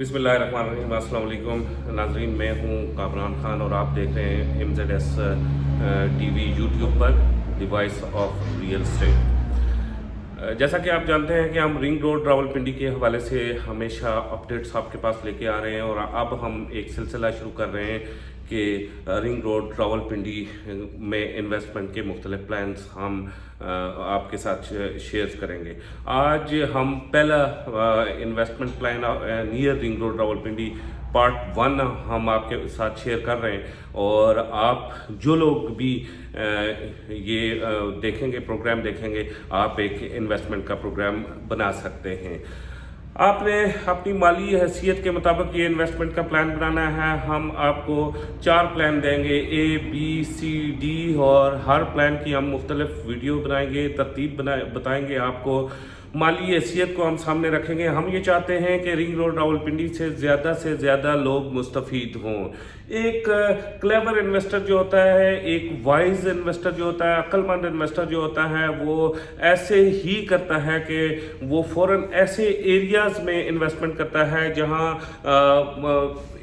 बिस्मिल्लाहिर्रहमानिर्रहीम। अस्सलाम वालेकुम नाज़रीन, मैं हूँ कामरान खान और आप देख रहे हैं MZS TV यूट्यूब पर the voice of real estate. जैसा कि आप जानते हैं कि हम रिंग रोड रावलपिंडी के हवाले से हमेशा अपडेट्स आपके पास लेके आ रहे हैं और अब हम एक सिलसिला शुरू कर रहे हैं कि रिंग रोड रावलपिंडी में इन्वेस्टमेंट के मुख्तलिफ प्लान्स हम आपके साथ शेयर करेंगे। आज हम पहला investment plan near ring road Rawalpindi part 1 हम आपके साथ शेयर कर रहे हैं और आप जो लोग भी ये देखेंगे, प्रोग्राम देखेंगे, आप एक इन्वेस्टमेंट का प्रोग्राम बना सकते हैं। आपने अपनी माली हैसियत के मुताबिक ये इन्वेस्टमेंट का प्लान बनाना है। हम आपको 4 प्लान देंगे, ABCD, और हर प्लान की हम मुख्तलिफ वीडियो बनाएंगे, तरतीब बताएंगे आपको, माली हैसियत को हम सामने रखेंगे। हम ये चाहते हैं कि रिंग रोड रावलपिंडी से ज़्यादा लोग मुस्तफ़ीद हों। एक क्लेवर इन्वेस्टर जो होता है, एक वाइज इन्वेस्टर जो होता है, अक्लमंद इन्वेस्टर जो होता है, वो ऐसे ही करता है कि वो फ़ौरन ऐसे एरियाज़ में इन्वेस्टमेंट करता है जहां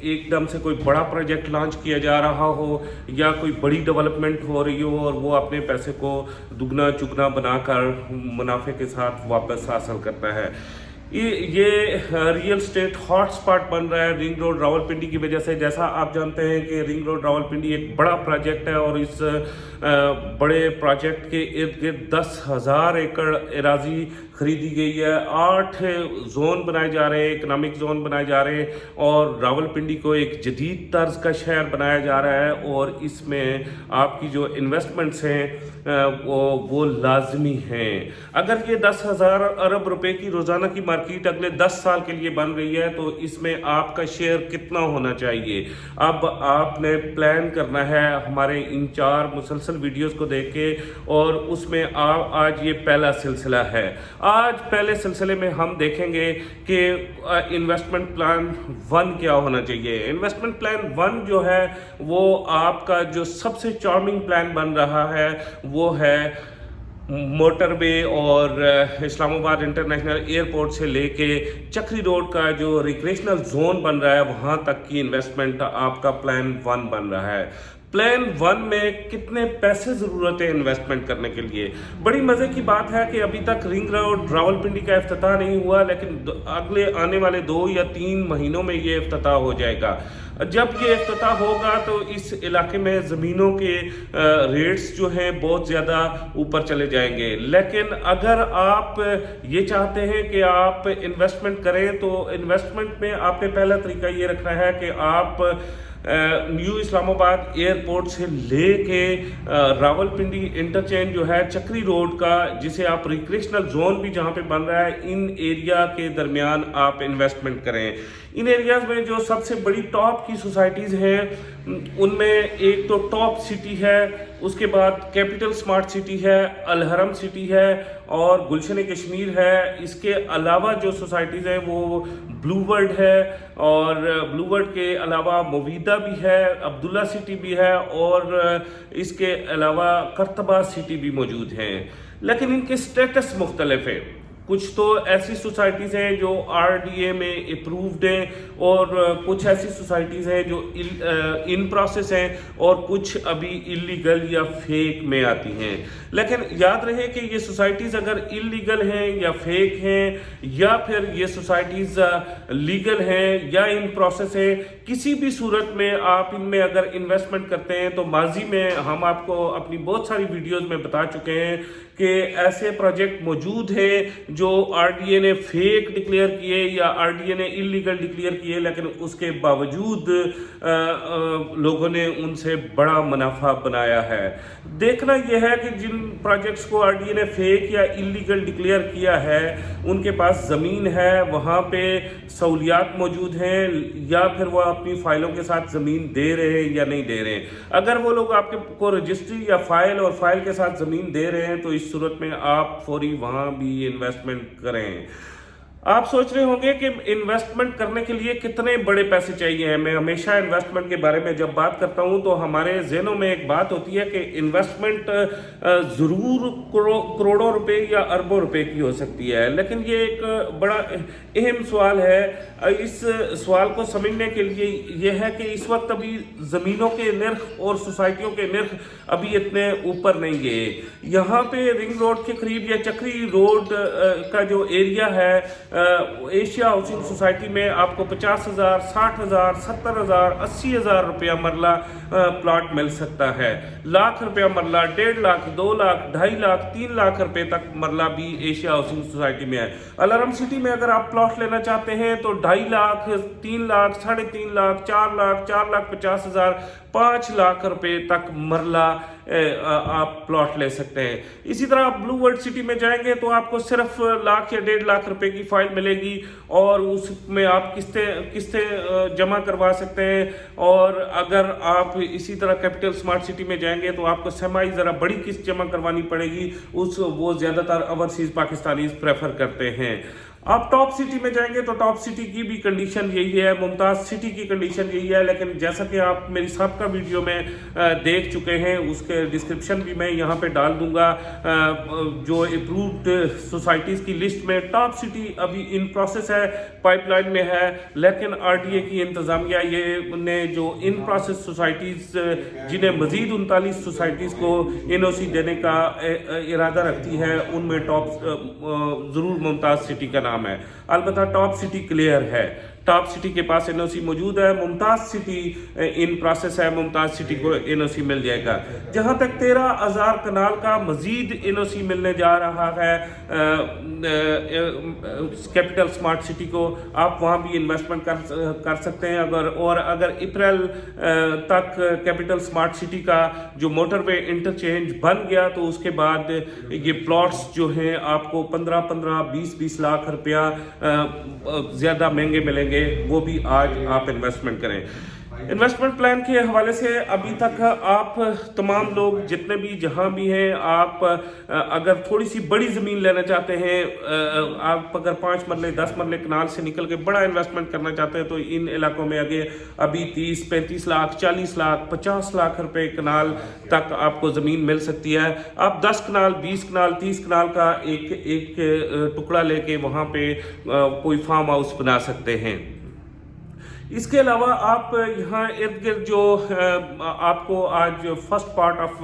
एकदम से कोई बड़ा प्रोजेक्ट लॉन्च किया जा रहा हो या कोई बड़ी डेवलपमेंट हो रही हो और वो अपने पैसे को दुगना चुगना बनाकर मुनाफे के साथ वापस हासिल करता है। ये रियल स्टेट हॉट स्पॉट बन रहा है रिंग रोड रावलपिंडी की वजह से। जैसा आप जानते हैं कि रिंग रोड रावलपिंडी एक बड़ा प्रोजेक्ट है और इस बड़े प्रोजेक्ट के इर्द गिर्द 10,000 एकड़ एराजी खरीदी गई है। 8 जोन बनाए जा रहे हैं, इकनॉमिक जोन बनाए जा रहे हैं और रावलपिंडी को एक जदीद तर्ज का शहर बनाया जा रहा है और इसमें आपकी जो इन्वेस्टमेंट्स हैं वो लाजमी हैं। अगर ये 10,000 अरब रुपए की रोज़ाना की मार्केट अगले 10 साल के लिए बन रही है तो इसमें आपका शेयर कितना होना चाहिए? अब आपने प्लान करना है हमारे इन 4 मुसलसल वीडियोस को देख के, और उसमें आज ये पहला सिलसिला है। आज पहले सिलसिले में हम देखेंगे कि इन्वेस्टमेंट प्लान 1 क्या होना चाहिए। इन्वेस्टमेंट प्लान 1 जो है वो आपका जो सबसे चार्मिंग प्लान बन रहा है वो है मोटरवे और इस्लामाबाद इंटरनेशनल एयरपोर्ट से लेके चक्री रोड का जो रिक्रिएशनल जोन बन रहा है वहाँ तक की इन्वेस्टमेंट आपका प्लान 1 बन रहा है। प्लान 1 में कितने पैसे ज़रूरत है इन्वेस्टमेंट करने के लिए? बड़ी मज़े की बात है कि अभी तक रिंग रोड रावलपिंडी का इफ्तिताह नहीं हुआ, लेकिन अगले आने वाले 2 या 3 महीनों में ये इफ्तिताह हो जाएगा। जब ये इफ्तिताह होगा तो इस इलाके में ज़मीनों के रेट्स जो हैं बहुत ज़्यादा ऊपर चले जाएंगे। लेकिन अगर आप ये चाहते हैं कि आप इन्वेस्टमेंट करें तो इन्वेस्टमेंट में आपने पहला तरीका ये रखना है कि आप न्यू इस्लामाबाद एयरपोर्ट से लेके रावलपिंडी इंटरचेंज जो है चक्री रोड का, जिसे आप रिक्रिएशनल जोन भी जहाँ पे बन रहा है, इन एरिया के दरमियान आप इन्वेस्टमेंट करें। इन एरियाज़ में जो सबसे बड़ी टॉप की सोसाइटीज़ हैं उनमें एक तो टॉप सिटी है, उसके बाद कैपिटल स्मार्ट सिटी है, अलहरम सिटी है और गुलशन कश्मीर है। इसके अलावा जो सोसाइटीज़ हैं वो ब्लू वर्ल्ड है और ब्लू वर्ल्ड के अलावा मोवीदा भी है, अब्दुल्ला सिटी भी है और इसके अलावा करतबा सिटी भी मौजूद हैं। लेकिन इनके स्टेटस मुख्तलिफ है। कुछ तो ऐसी सोसाइटीज़ हैं जो RDA में अप्रूव्ड हैं और कुछ ऐसी सोसाइटीज़ हैं जो इन प्रोसेस हैं और कुछ अभी इलीगल या फेक में आती हैं। लेकिन याद रहे कि ये सोसाइटीज़ अगर इलीगल हैं या फेक हैं या फिर ये सोसाइटीज़ लीगल हैं या इन प्रोसेस हैं, किसी भी सूरत में आप इनमें अगर इन्वेस्टमेंट करते हैं तो माजी में हम आपको अपनी बहुत सारी वीडियोज़ में बता चुके हैं कि ऐसे प्रोजेक्ट मौजूद हैं जो RDA ने फेक डिक्लेयर किए या RDA ने इलीगल डिक्लेयर किए, लेकिन उसके बावजूद लोगों ने उनसे बड़ा मुनाफा बनाया है। देखना यह है कि जिन प्रोजेक्ट्स को RDA ने फेक या इलीगल डिक्लेयर किया है उनके पास ज़मीन है, वहाँ पे सहूलियात मौजूद हैं या फिर वो अपनी फाइलों के साथ ज़मीन दे रहे हैं या नहीं दे रहे हैं। अगर वो लोग आपके को रजिस्ट्री या फाइल और फाइल के साथ ज़मीन दे रहे हैं तो इस सूरत में आप फौरी वहाँ भी इन्वेस्टमेंट करें। आप सोच रहे होंगे कि इन्वेस्टमेंट करने के लिए कितने बड़े पैसे चाहिए हैं। मैं हमेशा इन्वेस्टमेंट के बारे में जब बात करता हूं तो हमारे ज़हनों में एक बात होती है कि इन्वेस्टमेंट ज़रूर करोड़ों रुपए या अरबों रुपए की हो सकती है, लेकिन ये एक बड़ा अहम सवाल है। इस सवाल को समझने के लिए यह है कि इस वक्त अभी ज़मीनों के निर्ख और सोसाइटियों के निर्ख अभी इतने ऊपर नहीं गए। यहाँ पे रिंग रोड के करीब या चक्री रोड का जो एरिया है, एशिया हाउसिंग सोसाइटी में आपको 50,000, 60,000, 70,000, 80,000 रुपया मरला प्लॉट मिल सकता है। लाख रुपया मरला, 1.5 लाख, 2 लाख, 2.5 लाख, 3 लाख रुपए तक मरला भी एशिया हाउसिंग सोसाइटी में है। अलारम सिटी में अगर आप प्लॉट लेना चाहते हैं तो 2.5 लाख, 3 लाख, 3.5 लाख, 4 लाख, 4,50,000, 5 लाख रुपए तक मरला आप प्लॉट ले सकते हैं। इसी तरह आप ब्लू वर्ल्ड सिटी में जाएंगे तो आपको सिर्फ लाख या 1.5 लाख रुपए की फाइल मिलेगी और उसमें आप किस्तें जमा करवा सकते हैं। और अगर आप इसी तरह कैपिटल स्मार्ट सिटी में जाएंगे तो आपको सेमाई ज़रा बड़ी किस्त जमा करवानी पड़ेगी, वो ज़्यादातर ओवरसीज़ पाकिस्तानीज प्रेफर करते हैं। आप टॉप सिटी में जाएंगे तो टॉप सिटी की भी कंडीशन यही है, मुमताज़ सिटी की कंडीशन यही है। लेकिन जैसा कि आप मेरी सबका वीडियो में देख चुके हैं, उसके डिस्क्रिप्शन भी मैं यहाँ पे डाल दूंगा। जो अप्रूव्ड सोसाइटीज़ की लिस्ट में टॉप सिटी अभी इन प्रोसेस है, पाइपलाइन में है, लेकिन RTA की इंतज़ामिया ये ने जो इन प्रोसेस सोसाइटीज़ जिन्हें मज़ीद 39 सोसाइटीज़ को NOC देने का इरादा रखती है, उनमें टॉप ज़रूर मुमताज़ सिटी का नाम है। अलबत्ता टॉप सिटी क्लियर है, टॉप सिटी के पास NOC मौजूद है। मुमताज़ सिटी इन प्रोसेस है, मुमताज़ सिटी को NOC मिल जाएगा। जहां तक 13,000 कनाल का मजीद NOC मिलने जा रहा है कैपिटल स्मार्ट सिटी को, आप वहां भी इन्वेस्टमेंट कर सकते हैं। अगर अप्रैल तक कैपिटल स्मार्ट सिटी का जो मोटरवे इंटरचेंज बन गया तो उसके बाद ये प्लॉट्स जो हैं आपको 15-15, 20-20 लाख रुपया ज़्यादा महंगे मिलेंगे। वो भी आज आप इन्वेस्टमेंट करें। इन्वेस्टमेंट प्लान के हवाले से अभी तक आप तमाम लोग जितने भी जहां भी हैं, आप अगर थोड़ी सी बड़ी ज़मीन लेना चाहते हैं, आप अगर 5 मरले 10 मरले कनाल से निकल के बड़ा इन्वेस्टमेंट करना चाहते हैं तो इन इलाकों में आगे अभी 30-35 लाख, 40 लाख, 50 लाख रुपए कनाल तक आपको ज़मीन मिल सकती है। आप 10 कनाल, 20 कनाल, 30 कनाल का एक टुकड़ा लेके वहाँ पे कोई फार्म हाउस बना सकते हैं। इसके अलावा आप यहाँ इर्द गिर्द जो आपको आज first part of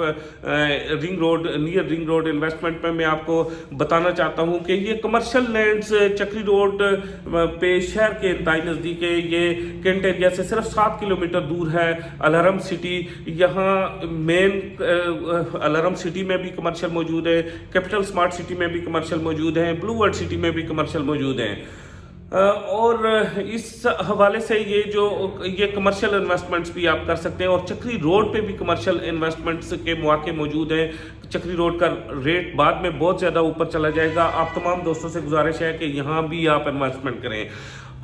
ring road, near ring road investment में मैं आपको बताना चाहता हूँ कि ये कमर्शियल लैंड्स चक्री रोड पे शहर के इंतहाई नज़दीक है। ये कैंट एरिया से सिर्फ 7 किलोमीटर दूर है अलारम सिटी। यहाँ मेन अलारम सिटी में भी कमर्शियल मौजूद है, कैपिटल स्मार्ट सिटी में भी कमर्शियल मौजूद है, ब्लू वर्ल्ड सिटी में भी कमर्शियल मौजूद हैं। और इस हवाले से ये कमर्शियल इन्वेस्टमेंट्स भी आप कर सकते हैं। और चक्री रोड पे भी कमर्शियल इन्वेस्टमेंट्स के मौके मौजूद हैं। चक्री रोड का रेट बाद में बहुत ज़्यादा ऊपर चला जाएगा। आप तमाम दोस्तों से गुजारिश है कि यहाँ भी आप इन्वेस्टमेंट करें।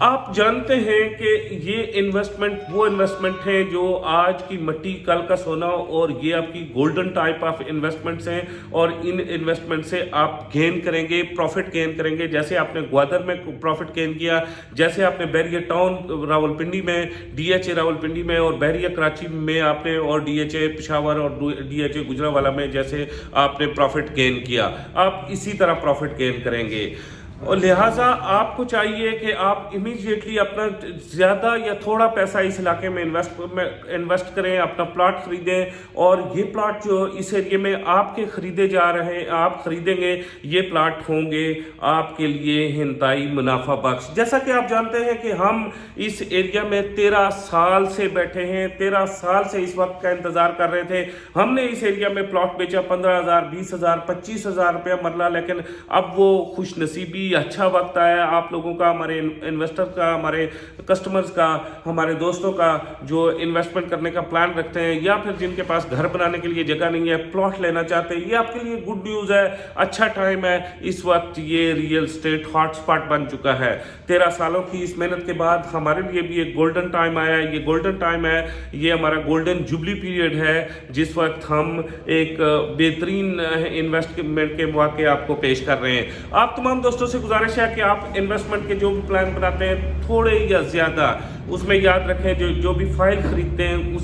आप जानते हैं कि ये इन्वेस्टमेंट वो इन्वेस्टमेंट है जो आज की मट्टी कल का सोना, और ये आपकी गोल्डन टाइप ऑफ इन्वेस्टमेंट्स हैं। और इन इन्वेस्टमेंट से आप गेन करेंगे, प्रॉफिट गेन करेंगे। जैसे आपने ग्वादर में प्रॉफिट गेन किया, जैसे आपने बैरिया टाउन रावलपिंडी में, DHA रावलपिंडी में और बैरिया कराची में आपने, और DHA पेशावर और DHA गुजरावाला में जैसे आपने प्रॉफिट गेन किया, आप इसी तरह प्रॉफिट गेन करेंगे। और लिहाजा आपको चाहिए कि आप इमीडिएटली अपना ज़्यादा या थोड़ा पैसा इस इलाके में इन्वेस्ट करें, अपना प्लॉट खरीदें। और ये प्लॉट जो इस एरिया में आपके ख़रीदे जा रहे हैं, आप ख़रीदेंगे, ये प्लॉट होंगे आपके लिए इंतहाई मुनाफा बख्श। जैसा कि आप जानते हैं कि हम इस एरिया में 13 साल से बैठे हैं, 13 साल से इस वक्त का इंतज़ार कर रहे थे। हमने इस एरिया में प्लॉट बेचा 15,000, 20,000, 25,000 रुपया मरला, लेकिन अब वो खुश नसीबी अच्छा वक्त आया आप लोगों का, हमारे इन्वेस्टर का, हमारे कस्टमर्स का, हमारे दोस्तों का जो इन्वेस्टमेंट करने का प्लान रखते हैं, या फिर जिनके पास घर बनाने के लिए जगह नहीं है, प्लॉट लेना चाहते हैं। ये आपके लिए गुड न्यूज़ है, अच्छा टाइम है। इस वक्त ये रियल स्टेट हॉटस्पॉट बन चुका है। 13 सालों की इस मेहनत के बाद हमारे लिए भी एक गोल्डन टाइम आया है। ये गोल्डन टाइम है, ये हमारा गोल्डन जुबली पीरियड है, जिस वक्त हम एक बेहतरीन इन्वेस्टमेंट के मौके आपको पेश कर रहे हैं। आप तमाम दोस्तों से गुजारिश है कि आप इन्वेस्टमेंट के जो भी प्लान बनाते हैं थोड़े या ज़्यादा उसमें याद रखें जो भी फाइल खरीदते हैं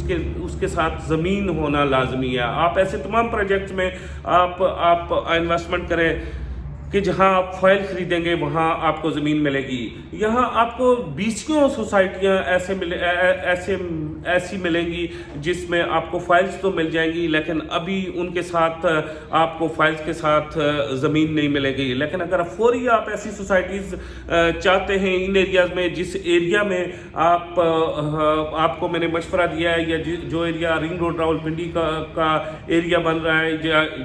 उसके साथ ज़मीन होना लाजमी है। आप ऐसे तमाम प्रोजेक्ट्स में आप इन्वेस्टमेंट करें कि जहां आप फाइल खरीदेंगे वहां आपको ज़मीन मिलेगी। यहाँ आपको 20 सोसाइटियाँ ऐसी मिलेंगी जिसमें आपको फाइल्स तो मिल जाएंगी, लेकिन अभी उनके साथ आपको फाइल्स के साथ ज़मीन नहीं मिलेगी। लेकिन अगर फौरी आप ऐसी सोसाइटीज़ चाहते हैं इन एरियाज़ में जिस एरिया में आपको मैंने मशवरा दिया है, या जो एरिया रिंग रोड रावलपिंडी का एरिया बन रहा है,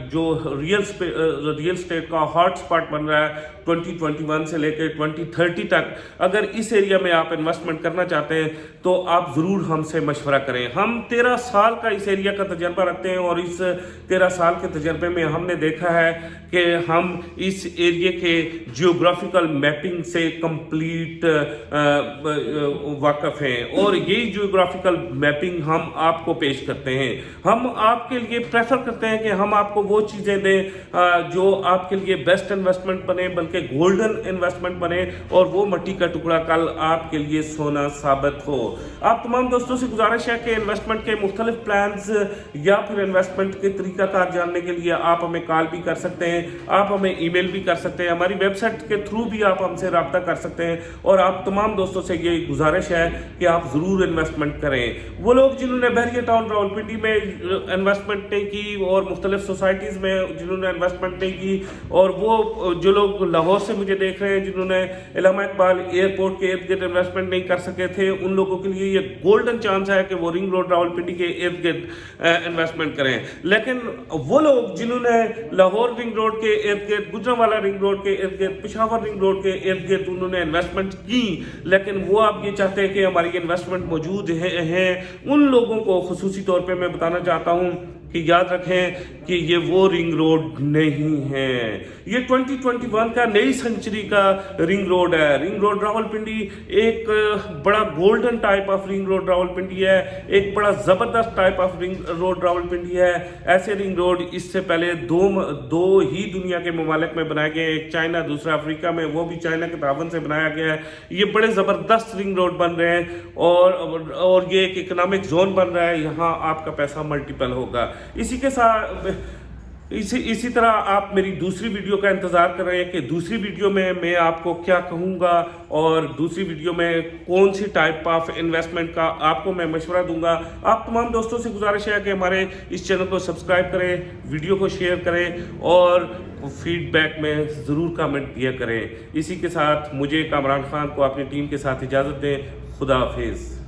जो रियल स्टेट का हॉट बन रहा है 2021 से लेकर 2030 तक, अगर इस एरिया में आप इन्वेस्टमेंट करना चाहते हैं तो आप ज़रूर हमसे मशवरा करें। हम 13 साल का इस एरिया का तजर्बा रखते हैं और इस 13 साल के तजर्बे में हमने देखा है कि हम इस एरिया के जियोग्राफिकल मैपिंग से कंप्लीट वाकिफ़ हैं और यही जियोग्राफिकल मैपिंग हम आपको पेश करते हैं। हम आपके लिए प्रेफर करते हैं कि हम आपको वो चीज़ें दें जो आपके लिए बेस्ट इन्वेस्टमेंट बने, बल्कि गोल्डन इन्वेस्टमेंट बने और वो मट्टी का टुकड़ा कल आपके लिए सोना साबित हो। आप तमाम दोस्तों से गुजारिश है कि इन्वेस्टमेंट के मुख्तलिफ प्लान्स या फिर इन्वेस्टमेंट के तरीकाकार जानने के लिए आप हमें कॉल भी कर सकते हैं, आप हमें ईमेल भी कर सकते हैं, हमारी वेबसाइट के थ्रू भी आप हमसे रब्ता कर सकते हैं। और आप तमाम दोस्तों से ये गुजारिश है कि आप ज़रूर इन्वेस्टमेंट करें। वो लोग जिन्होंने बहरिया टाउन रावलपिंडी में इन्वेस्टमेंट नहीं की और मुख्तलिफ सोसाइटीज़ में जिन्होंने इन्वेस्टमेंट नहीं की, और वो जो लोग लाहौर से मुझे देख रहे हैं जिन्होंने इलामा इकबाल एयरपोर्ट के इर्द गिर्द इन्वेस्टमेंट नहीं कर सके थे, उन लोगों के लिए ये गोल्डन चांस है कि वो रिंग रोड रावलपिंडी के इर्द गिर्द इन्वेस्टमेंट करें। लेकिन वो लोग जिन्होंने लाहौर रिंग रोड के इर्द गिर्द, गुजरांवाला रिंग रोड के इर्द गिर्द, पेशावर रिंग रोड के इर्द गिर्द उन्होंने इन्वेस्टमेंट की, लेकिन वो आप ये चाहते हैं कि हमारी इन्वेस्टमेंट मौजूद है, उन लोगों को खुसूसी तौर पर मैं बताना चाहता हूँ कि याद रखें कि ये वो रिंग रोड नहीं है, ये 2021 का नई सेंचुरी का रिंग रोड है। रिंग रोड रावलपिंडी एक बड़ा golden type of ring road Rawalpindi है, एक बड़ा ज़बरदस्त type of ring road Rawalpindi है। ऐसे रिंग रोड इससे पहले दो ही दुनिया के ममालिक में बनाए गए, एक चाइना दूसरा अफ्रीका में, वो भी चाइना के तावन से बनाया गया है। ये बड़े ज़बरदस्त रिंग रोड बन रहे हैं और ये एक इकोनॉमिक जोन बन रहा है, यहाँ आपका पैसा मल्टीपल होगा। इसी के साथ इसी तरह आप मेरी दूसरी वीडियो का इंतज़ार कर रहे हैं कि दूसरी वीडियो में मैं आपको क्या कहूँगा और दूसरी वीडियो में कौन सी टाइप ऑफ इन्वेस्टमेंट का आपको मैं मशवरा दूंगा। आप तमाम दोस्तों से गुजारिश है कि हमारे इस चैनल को सब्सक्राइब करें, वीडियो को शेयर करें और फीडबैक में ज़रूर कमेंट दिया करें। इसी के साथ मुझे कामरान खान को अपनी टीम के साथ इजाज़त दें। खुदा हाफिज़।